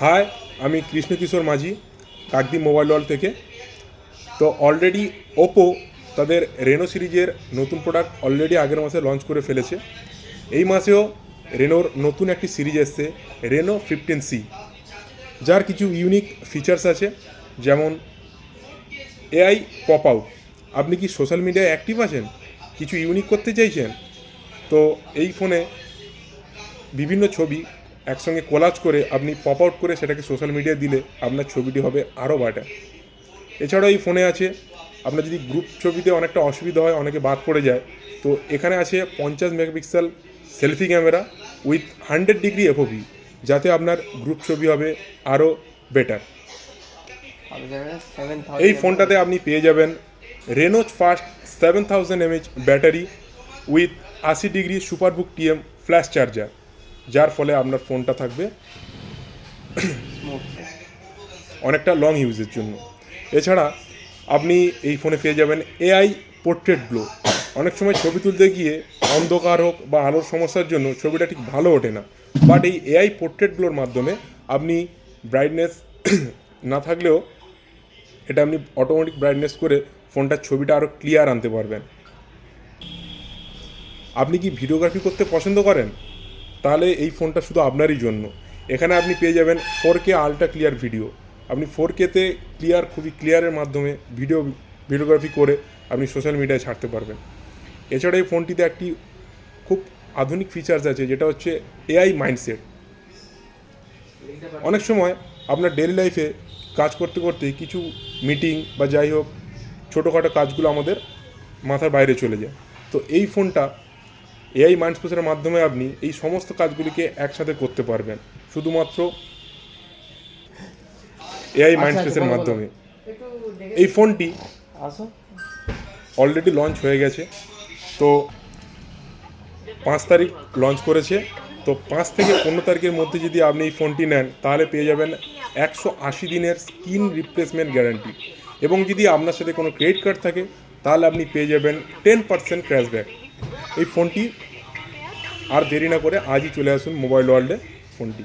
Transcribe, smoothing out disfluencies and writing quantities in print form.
High, আমি কৃষ্ণকিশোর মাঝি, Kakdwip mobile world থেকে। তো অলরেডি ওপো তাদের রেনো সিরিজের নতুন প্রোডাক্ট অলরেডি আগের মাসে লঞ্চ করে ফেলেছে। এই মাসেও রেনোর নতুন একটি সিরিজ এসছে, রেনো 15C, যার কিছু ইউনিক ফিচার্স আছে, যেমন এআই পপ আউট। আপনি কি সোশ্যাল মিডিয়ায় অ্যাক্টিভ আছেন, কিছু ইউনিক করতে চাইছেন, তো এই ফোনে বিভিন্ন ছবি একসঙ্গে কোলাজ করে আপনি পপ আউট করে সেটাকে সোশ্যাল মিডিয়ায় দিলে আপনার ছবিটি হবে আরও বেটার। এছাড়াও এই ফোনে আছে, আপনার যদি গ্রুপ ছবিতে অনেকটা অসুবিধা হয়, অনেকে বাদ পড়ে যায়, তো এখানে আছে 50 megapixel selfie camera with 100 degree FOV, যাতে আপনার গ্রুপ ছবি হবে আরও বেটার। এই ফোনটাতে আপনি পেয়ে যাবেন Reno's fast 7000 mAh battery with 80 degree SuperVOOC TM flash charger, যার ফলে আপনার ফোনটা থাকবে অনেকটা লং ইউজের জন্য। এছাড়া আপনি এই ফোনে পেয়ে যাবেন এআই পোর্ট্রেট গ্লো। অনেক সময় ছবি তুলতে গিয়ে অন্ধকার হোক বা আলোর সমস্যার জন্য ছবিটা ঠিক ভালো ওঠে না, বাট এই এআই পোর্ট্রেট গ্লোর মাধ্যমে আপনি ব্রাইটনেস না থাকলেও এটা আপনি অটোমেটিক ব্রাইটনেস করে ফোনটার ছবিটা আরও ক্লিয়ার আনতে পারবেন। আপনি কি ভিডিওগ্রাফি করতে পছন্দ করেন? তাহলে এই ফোনটা শুধু আপনারই জন্য। এখানে আপনি পেয়ে যাবেন 4K আলট্রা ক্লিয়ার ভিডিও। আপনি 4Kতে খুবই ক্লিয়ারের মাধ্যমে ভিডিওগ্রাফি করে আপনি সোশ্যাল মিডিয়ায় ছাড়তে পারবেন। এছাড়া এই ফোনটিতে একটি খুব আধুনিক ফিচার্স আছে, যেটা হচ্ছে এআই মাইন্ডসেট। অনেক সময় আপনার ডেইলি লাইফে কাজ করতে করতে কিছু মিটিং বা যাই হোক ছোটোখাটো কাজগুলো আমাদের মাথার বাইরে চলে যায়, তো এই ফোনটা এআই মাইন্ডস্পেসের মাধ্যমে আপনি এই সমস্ত কাজগুলিকে একসাথে করতে পারবেন শুধুমাত্র এআই মাইন্ডস্পেসের মাধ্যমে। এই ফোনটি অলরেডি লঞ্চ হয়ে গেছে, তো 5 তারিখ লঞ্চ করেছে। তো 5 থেকে 15 তারিখের মধ্যে যদি আপনি এই ফোনটি নেন, তাহলে পেয়ে যাবেন 180 দিনের স্ক্রিন রিপ্লেসমেন্ট গ্যারান্টি, এবং যদি আপনার সাথে কোনো ক্রেডিট কার্ড থাকে তাহলে আপনি পেয়ে যাবেন 10% ক্যাশব্যাক। এই ফোনটি আর দেরি না করে আজই চলে আসুন মোবাইল ওয়ার্ল্ডে ফোনটি।